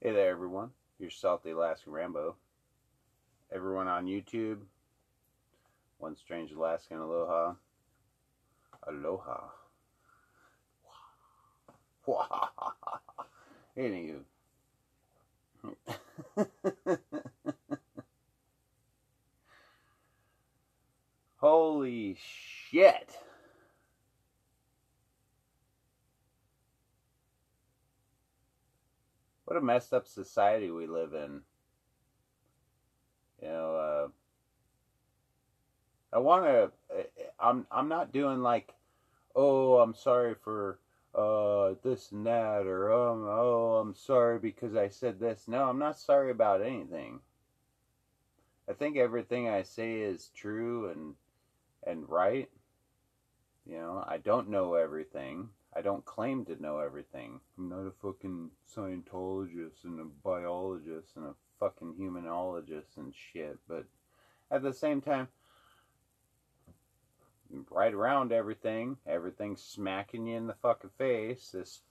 Hey there, everyone. Your salty Alaskan Rambo. Everyone on YouTube, one strange Alaskan aloha. Aloha. Anywho. Holy shit. What a messed up society we live in. You know, I want to. I'm not doing like, oh, I'm sorry for this and that, or oh, I'm sorry because I said this. No, I'm not sorry about anything. I think everything I say is true and right. You know, I don't know everything. I don't claim to know everything. I'm not a fucking Scientologist and a biologist and a fucking humanologist and shit. But at the same time, right around everything, everything's smacking you in the fucking face. This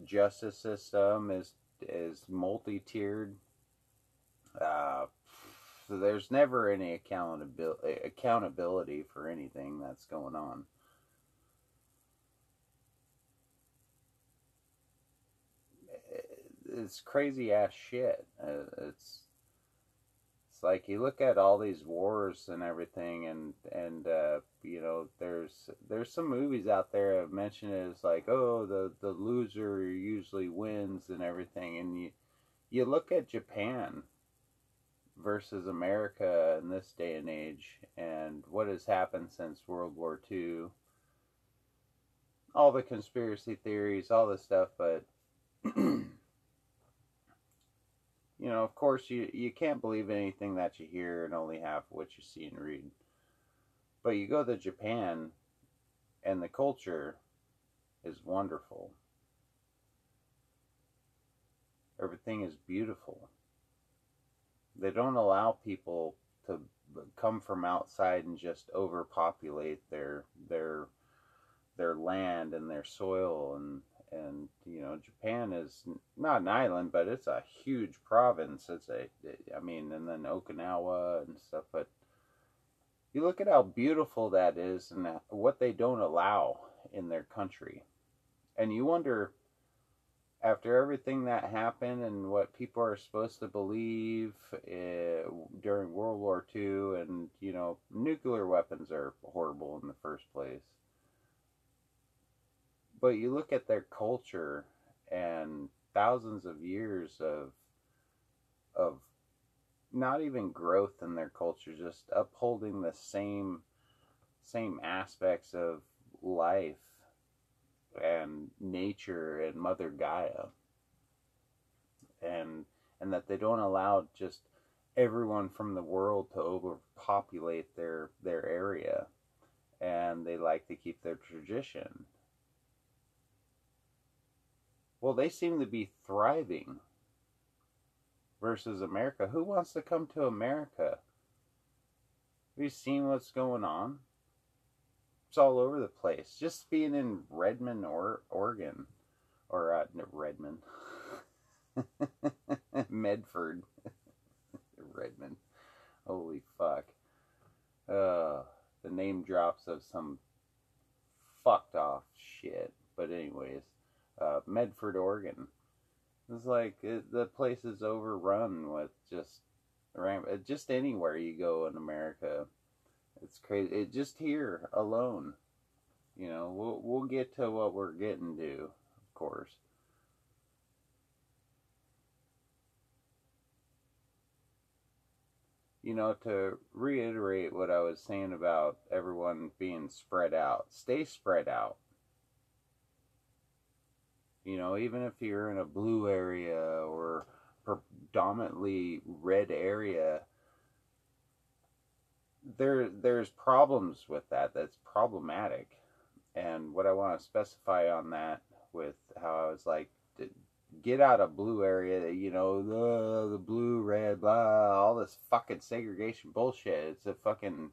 justice system is multi-tiered. Uh, so there's never any accountability for anything that's going on. It's crazy ass shit. It's like you look at all these wars and everything, and you know, there's some movies out there that mention it as like, oh, the loser usually wins and everything, and you look at Japan versus America in this day and age, and what has happened since World War II, all the conspiracy theories, all this stuff, but you know, of course, you can't believe anything that you hear and only half what you see and read. But you go to Japan, and the culture is wonderful. Everything is beautiful. They don't allow people to come from outside and just overpopulate their land and their soil, and you know, Japan is not an island, but it's a huge province. I mean, and then Okinawa and stuff. But you look at how beautiful that is and what they don't allow in their country, and you wonder, after everything that happened and what people are supposed to believe during World War II, and you know, nuclear weapons are horrible in the first place. But you look at their culture and thousands of years of not even growth in their culture, just upholding the same aspects of life and nature and Mother Gaia, and that they don't allow just everyone from the world to overpopulate their area, and they like to keep their tradition. Well, they seem to be thriving versus America. Who wants to come to America? Have you seen what's going on? It's all over the place. Just being in Redmond, Oregon, or Redmond, Medford, Redmond. Holy fuck! The name drops of some fucked off shit. But anyways, Medford, Oregon. It's like the place is overrun with just anywhere you go in America. It's crazy. It just here alone. You know, we'll get to what we're getting to, of course. You know, to reiterate what I was saying about everyone being spread out, stay spread out. You know, even if you're in a blue area or predominantly red area, there's problems with that. That's problematic. And what I want to specify on that, with how I was like, get out of blue area, you know, the blue, red, blah, all this fucking segregation bullshit. It's a fucking,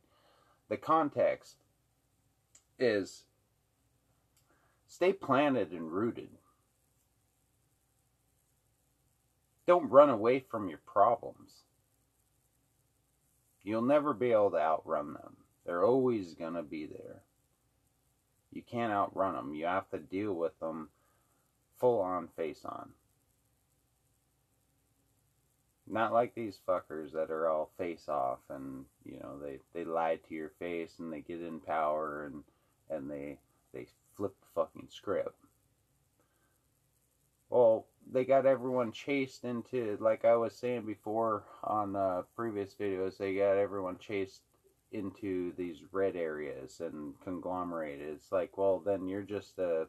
the context is stay planted and rooted. Don't run away from your problems. You'll never be able to outrun them. They're always going to be there. You can't outrun them. You have to deal with them full on, face on. Not like these fuckers that are all face off and, you know, they lie to your face and they get in power and they flip the fucking script. Well, they got everyone chased into, like I was saying before on previous videos, they got everyone chased into these red areas and conglomerated. It's like, well, then you're just an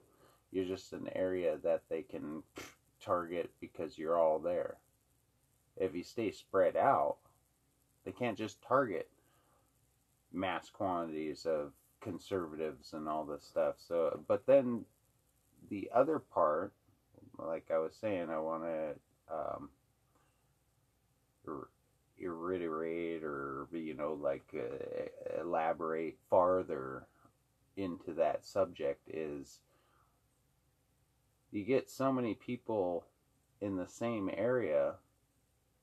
area that they can target because you're all there. If you stay spread out, they can't just target mass quantities of conservatives and all this stuff. So, but then the other part, like I was saying, I want to reiterate or, you know, like elaborate farther into that subject is you get so many people in the same area.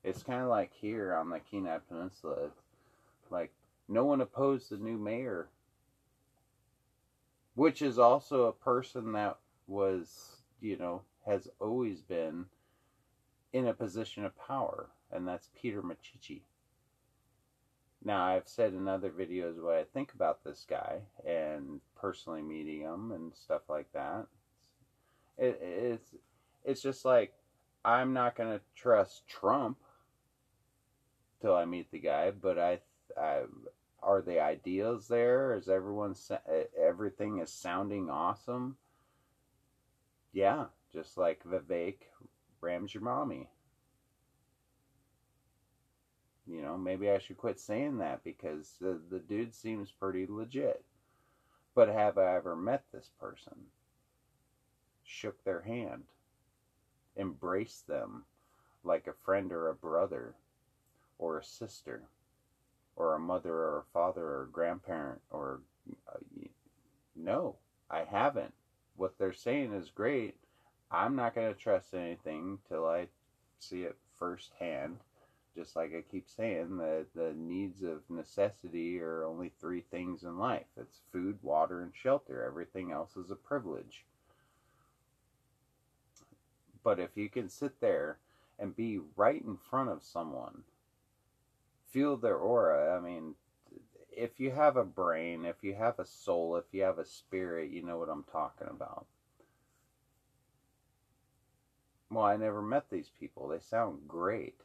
It's kind of like here on the Kenai Peninsula. Like, no one opposed the new mayor, which is also a person that was, you know, has always been in a position of power, and that's Peter Micciche. Now, I've said in other videos what I think about this guy, and personally meeting him and stuff like that. It's just like, I'm not going to trust Trump till I meet the guy, but I are the ideas there? Is everything is sounding awesome? Yeah, just like Vivek Ramaswamy. You know, maybe I should quit saying that because the dude seems pretty legit. But have I ever met this person? Shook their hand? Embraced them like a friend or a brother or a sister or a mother or a father or a grandparent or no, I haven't. What they're saying is great. I'm not going to trust anything till I see it firsthand. Just like I keep saying, the needs of necessity are only 3 things in life. It's food, water, and shelter. Everything else is a privilege. But if you can sit there and be right in front of someone, feel their aura. I mean, if you have a brain, if you have a soul, if you have a spirit, you know what I'm talking about. Well, I never met these people. They sound great.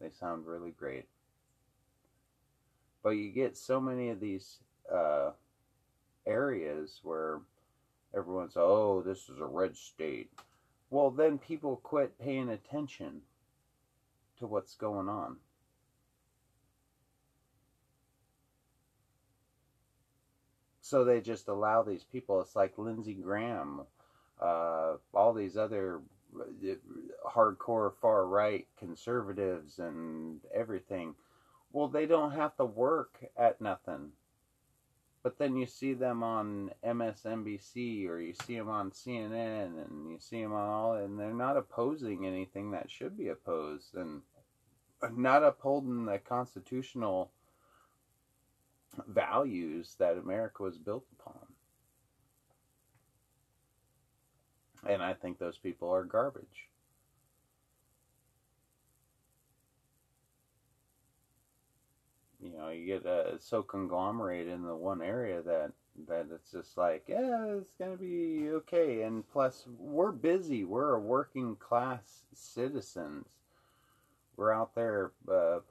They sound really great. But you get so many of these areas where everyone's, oh, this is a red state. Well, then people quit paying attention to what's going on. So they just allow these people. It's like Lindsey Graham, all these other hardcore far-right conservatives and everything. Well, they don't have to work at nothing. But then you see them on MSNBC or you see them on CNN and you see them on all, and they're not opposing anything that should be opposed and not upholding the constitutional values that America was built upon. And I think those people are garbage. You know, you get so conglomerated in the one area that it's just like, yeah, it's going to be okay. And plus, we're busy. We're a working class citizens. We're out there,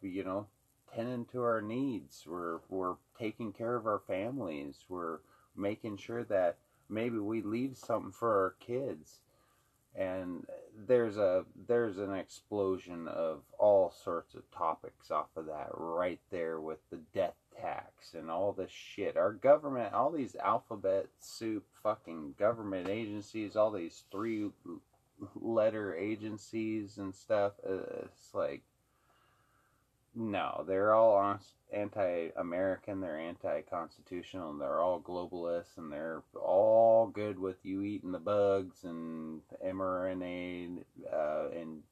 you know, tending to our needs. We're taking care of our families. We're making sure that maybe we leave something for our kids. And there's an explosion of all sorts of topics off of that right there with the death tax and all this shit. Our government, all these alphabet soup fucking government agencies, all these 3-letter agencies and stuff, it's like, No, they're all anti-American, they're anti-constitutional, and they're all globalists, and they're all good with you eating the bugs and mRNA and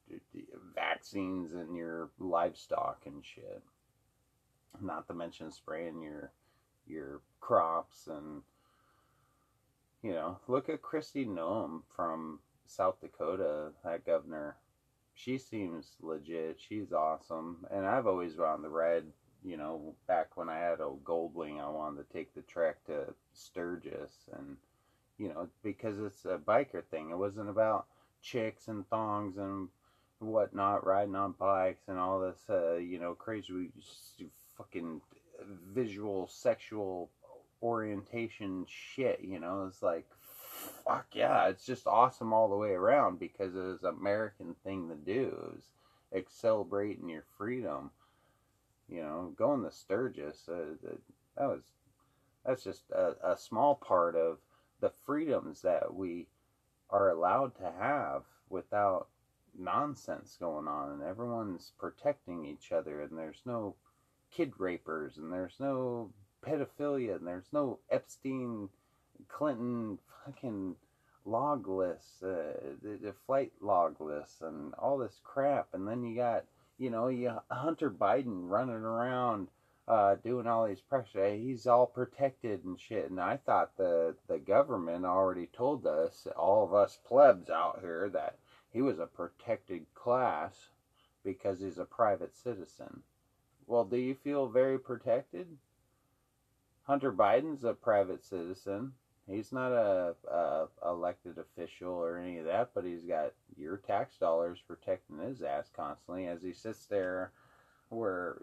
vaccines in your livestock and shit. Not to mention spraying your crops and look at Kristi Noem from South Dakota, that governor. She seems legit. She's awesome. And I've always been on the ride, back when I had a Goldwing, I wanted to take the trek to Sturgis. And, because it's a biker thing. It wasn't about chicks and thongs and whatnot, riding on bikes and all this, crazy fucking visual sexual orientation shit. It's like, fuck yeah, it's just awesome all the way around because it was an American thing to do. It's celebrating your freedom. Going to Sturgis, that's just a small part of the freedoms that we are allowed to have without nonsense going on, and everyone's protecting each other, and there's no kid rapers, and there's no pedophilia, and there's no Epstein Clinton fucking log lists, the flight log lists, and all this crap. And then you got, you Hunter Biden running around doing all these pressure. He's all protected and shit. And I thought the government already told us, all of us plebs out here, that he was a protected class because he's a private citizen. Well, do you feel very protected? Hunter Biden's a private citizen. He's not a elected official or any of that, but he's got your tax dollars protecting his ass constantly as he sits there where,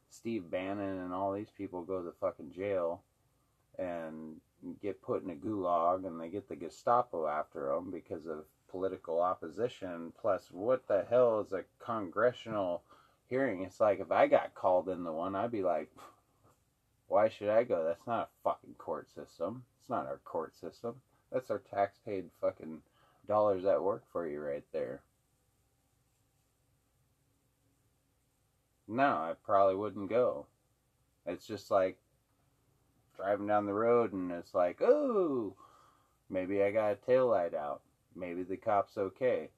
Steve Bannon and all these people go to fucking jail and get put in a gulag, and they get the Gestapo after them because of political opposition. Plus, what the hell is a congressional hearing? It's like, if I got called into one, I'd be like, why should I go? That's not a fucking court system. It's not our court system. That's our tax-paid fucking dollars that work for you right there. No, I probably wouldn't go. It's just like driving down the road and it's like, oh, maybe I got a tail light out. Maybe the cop's okay.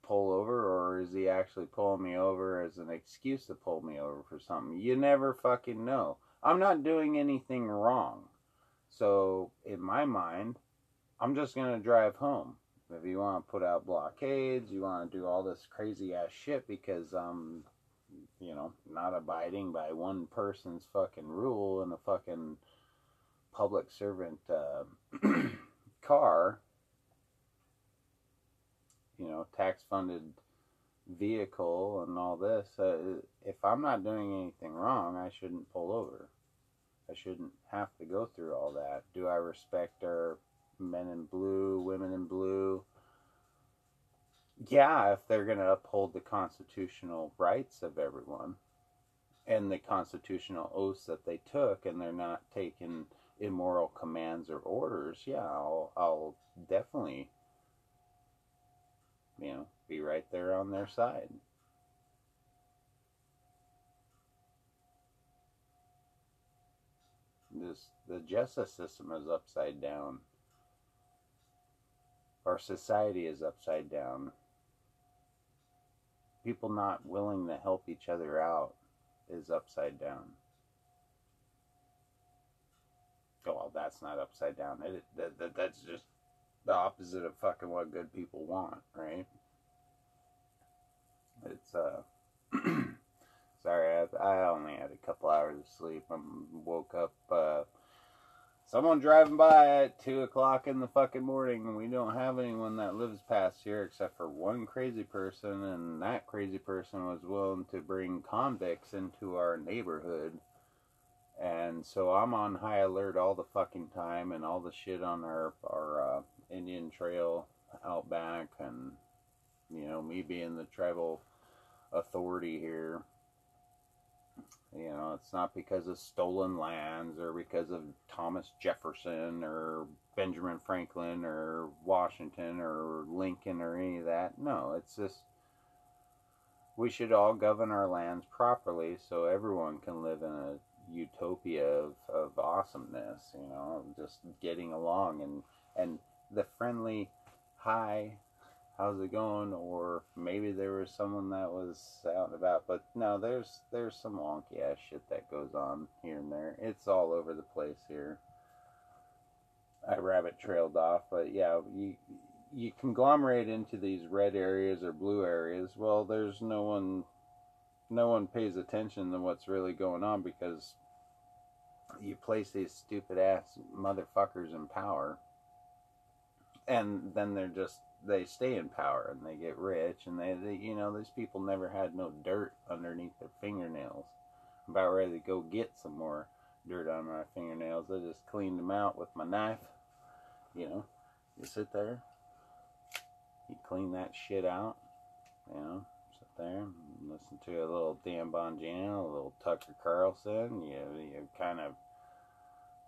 Pull over, or is he actually pulling me over as an excuse to pull me over for something? You never fucking know. I'm not doing anything wrong. So, in my mind, I'm just going to drive home. If you want to put out blockades, you want to do all this crazy ass shit because I'm, not abiding by one person's fucking rule in a fucking public servant car, tax funded vehicle and all this, if I'm not doing anything wrong, I shouldn't pull over. I shouldn't have to go through all that. Do I respect our men in blue, women in blue? Yeah, if they're going to uphold the constitutional rights of everyone and the constitutional oaths that they took, and they're not taking immoral commands or orders, yeah, I'll definitely be right there on their side. The justice system is upside down. Our society is upside down. People not willing to help each other out is upside down. Oh, well, that's not upside down. That's just the opposite of fucking what good people want, right? It's sorry, I only had a couple hours of sleep. I woke up someone driving by at 2 o'clock in the fucking morning, and we don't have anyone that lives past here except for one crazy person, and that crazy person was willing to bring convicts into our neighborhood. And so I'm on high alert all the fucking time, and all the shit on our Indian Trail out back, and me being the tribal authority here. It's not because of stolen lands or because of Thomas Jefferson or Benjamin Franklin or Washington or Lincoln or any of that. No, it's just We should all govern our lands properly so everyone can live in a utopia of awesomeness, you know, just getting along and the friendly hi, how's it going? Or maybe there was someone that was out and about, but no, there's some wonky ass shit that goes on here and there. It's all over the place here. I rabbit trailed off, but yeah, you conglomerate into these red areas or blue areas. Well, there's no one pays attention to what's really going on because you place these stupid ass motherfuckers in power, and then they stay in power and they get rich, and they you know, these people never had no dirt underneath their fingernails. I'm about ready to go get some more dirt on my fingernails. I just cleaned them out with my knife. You know, you sit there, you clean that shit out, you know, sit there and listen to a little Dan Bongino, a little Tucker Carlson. You kind of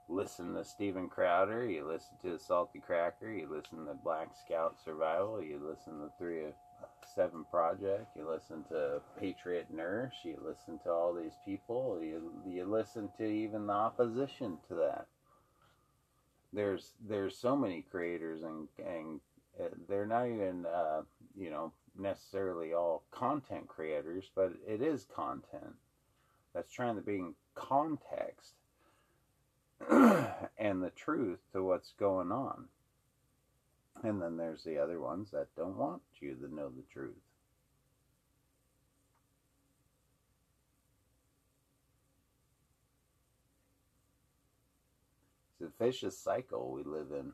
listen to Steven Crowder, you listen to Salty Cracker, you listen to Black Scout Survival, you listen to 307 Project, you listen to Patriot Nurse, you listen to all these people, you listen to even the opposition to that. There's so many creators, and they're not even you know, necessarily all content creators, but it is content that's trying to bring context and the truth to what's going on. And then there's the other ones that don't want you to know the truth. It's a vicious cycle we live in.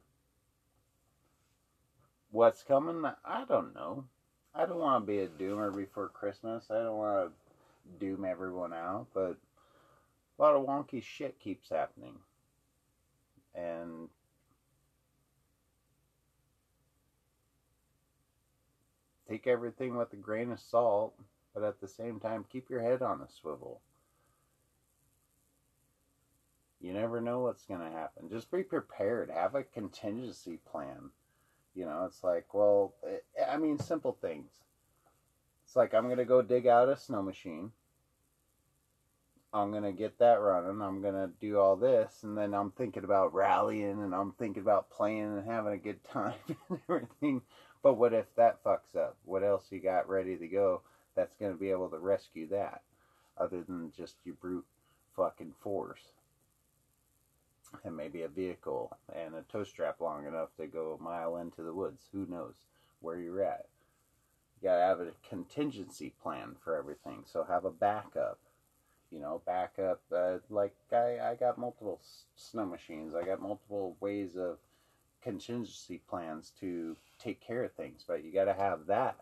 What's coming? I don't know. I don't want to be a doomer before Christmas. I don't want to doom everyone out, but a lot of wonky shit keeps happening. And take everything with a grain of salt, but at the same time, keep your head on a swivel. You never know what's going to happen. Just be prepared. Have a contingency plan. You know, it's like, well, I mean, simple things. It's like, I'm going to go dig out a snow machine. I'm going to get that running. I'm going to do all this. And then I'm thinking about rallying, and I'm thinking about playing and having a good time and everything. But what if that fucks up? What else you got ready to go that's going to be able to rescue that? Other than just your brute fucking force. And maybe a vehicle and a tow strap long enough to go a mile into the woods. Who knows where you're at? You gotta have a contingency plan for everything. So have a backup. You know, backup. Like I got multiple snow machines. I got multiple ways of contingency plans to take care of things. But you gotta have that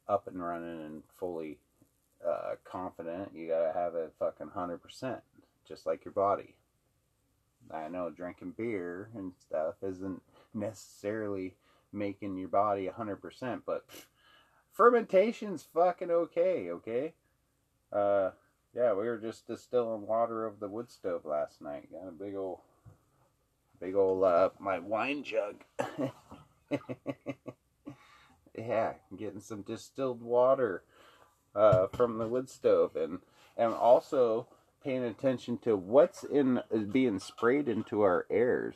up and running and fully confident. You gotta have it fucking 100%, just like your body. I know drinking beer and stuff isn't necessarily making your body 100%, but fermentation's fucking okay, okay? Yeah, we were just distilling water of the wood stove last night. Got a big old, my wine jug. Yeah, getting some distilled water from the wood stove, and also paying attention to what's being sprayed into our airs.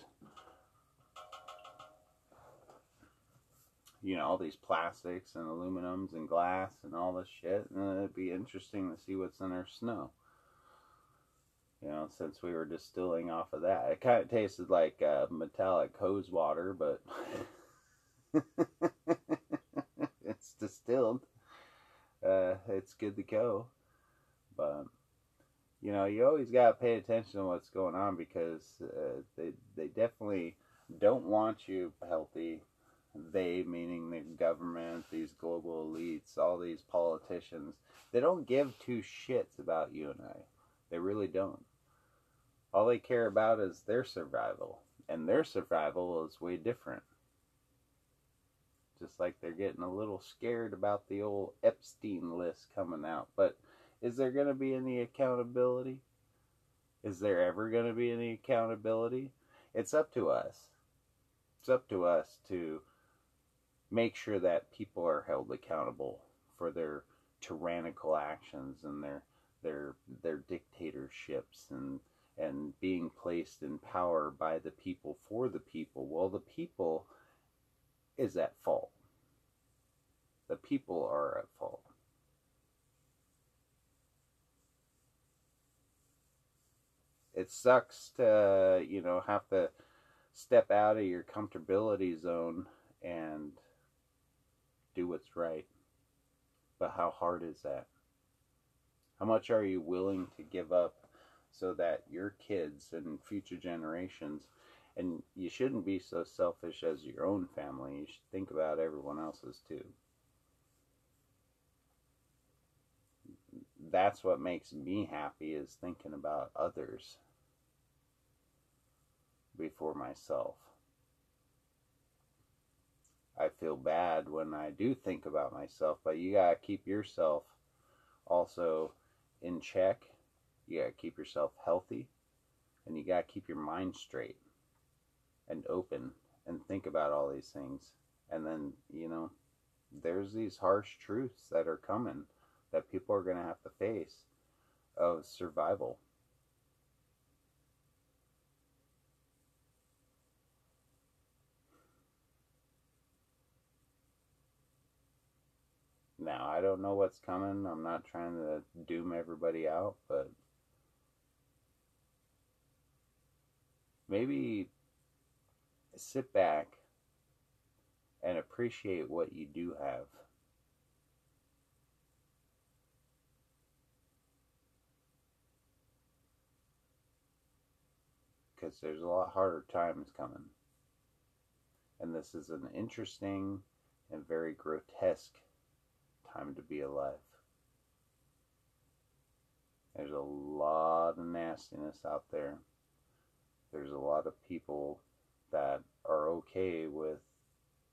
You know, all these plastics and aluminums and glass and all this shit. And it'd be interesting to see what's in our snow. You know, since we were distilling off of that. It kind of tasted like metallic hose water, but it's distilled. It's good to go. But you know, you always got to pay attention to what's going on, because they definitely don't want you healthy. They, meaning the government, these global elites, all these politicians, they don't give two shits about you and I. They really don't. All they care about is their survival. And their survival is way different. Just like they're getting a little scared about the old Epstein list coming out. But is there going to be any accountability? Is there ever going to be any accountability? It's up to us. It's up to us to make sure that people are held accountable for their tyrannical actions and their dictatorships and being placed in power by the people for the people. Well, the people is at fault. The people are at fault. It sucks to, have to step out of your comfortability zone and do what's right. But how hard is that? How much are you willing to give up so that your kids and future generations, and you shouldn't be so selfish as your own family, you should think about everyone else's too. That's what makes me happy, is thinking about others before myself. I feel bad when I do think about myself, but you gotta keep yourself also in check. You gotta keep yourself healthy, and you gotta keep your mind straight and open and think about all these things. And then, there's these harsh truths that are coming that people are gonna have to face of survival. Now, I don't know what's coming. I'm not trying to doom everybody out, but maybe sit back and appreciate what you do have. Because there's a lot harder times coming. And this is an interesting and very grotesque time to be alive. There's a lot of nastiness out there. There's a lot of people that are okay with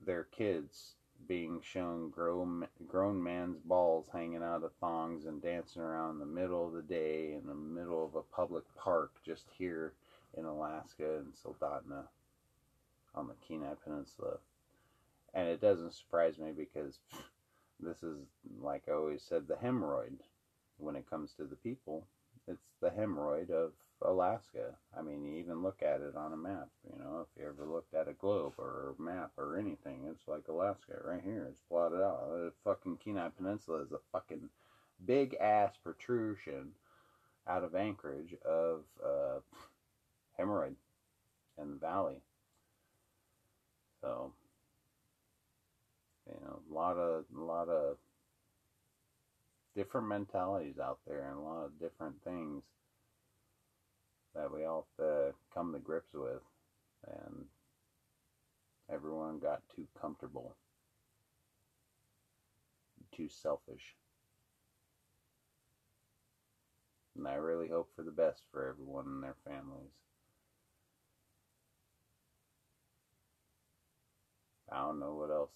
their kids being shown grown man's balls hanging out of thongs and dancing around in the middle of the day in the middle of a public park just here in Alaska and Soldotna on the Kenai Peninsula. And it doesn't surprise me, because this is, like I always said, the hemorrhoid when it comes to the people. It's the hemorrhoid of Alaska. I mean, you even look at it on a map. If you ever looked at a globe or a map or anything, it's like Alaska right here. It's plotted out. The fucking Kenai Peninsula is a fucking big ass protrusion out of Anchorage of hemorrhoid in the valley. So, a lot of different mentalities out there, and a lot of different things that we all have to come to grips with. And everyone got too comfortable, too selfish. And I really hope for the best for everyone and their families. I don't know what else.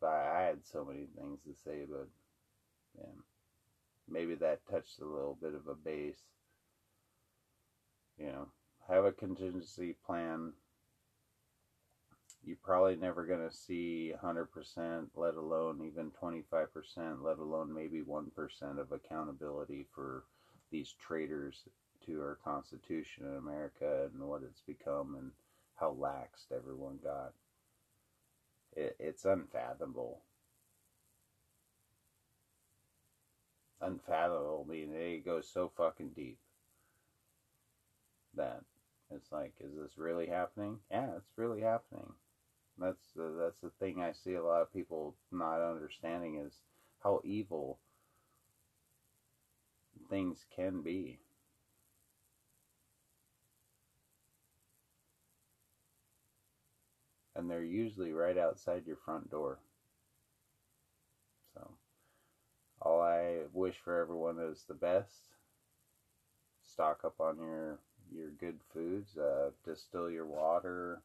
I had so many things to say, but yeah, maybe that touched a little bit of a base. Have a contingency plan. You're probably never going to see 100%, let alone even 25%, let alone maybe 1% of accountability for these traitors to our Constitution in America and what it's become and how laxed everyone got. It's unfathomable. Unfathomable, meaning it goes so fucking deep that it's like, is this really happening? Yeah, it's really happening. That's the thing I see a lot of people not understanding, is how evil things can be. And they're usually right outside your front door. So, all I wish for everyone is the best. Stock up on your good foods. Distill your water.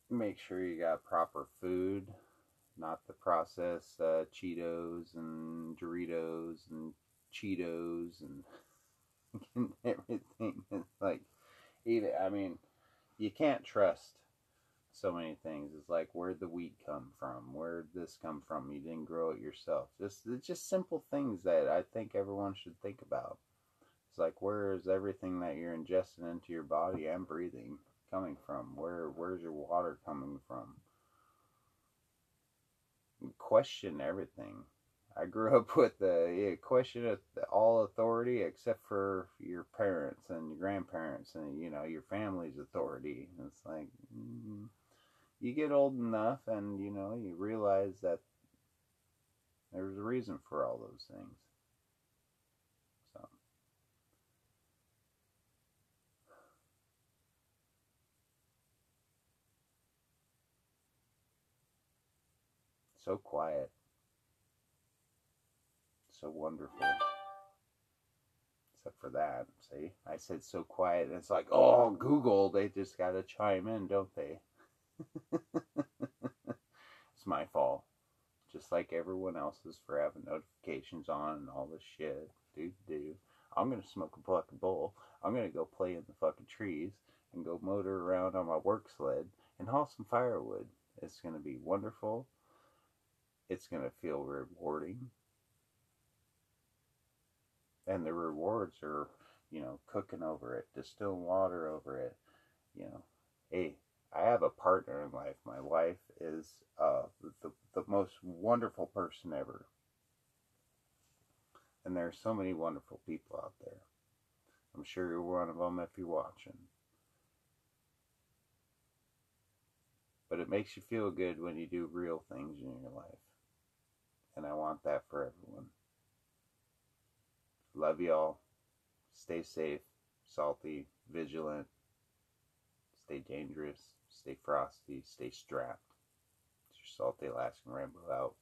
Make sure you got proper food, not the processed Cheetos and Doritos and Cheetos and everything. It's like, you can't trust so many things. It's like, where'd the wheat come from? Where'd this come from? You didn't grow it yourself. Just simple things that I think everyone should think about. It's like, where is everything that you're ingesting into your body and breathing coming from? Where's your water coming from? Question everything. I grew up with the question of all authority except for your parents and your grandparents and your family's authority. And it's like, you get old enough and you realize that there's a reason for all those things. So so quiet, so wonderful. Except for that, see, I said so quiet, and it's like, oh, Google, they just gotta chime in, don't they? It's my fault. Just like everyone else's for having notifications on and all this shit. Do. I'm gonna smoke a fucking bowl. I'm gonna go play in the fucking trees and go motor around on my work sled and haul some firewood. It's gonna be wonderful. It's gonna feel rewarding. And the rewards are, cooking over it, distilling water over it. Hey, I have a partner in life. My wife is the most wonderful person ever. And there are so many wonderful people out there. I'm sure you're one of them if you're watching. But it makes you feel good when you do real things in your life. And I want that for everyone. Love y'all. Stay safe, salty, vigilant. Stay dangerous. Stay frosty. Stay strapped. It's your Salty Alaskan Rambo out.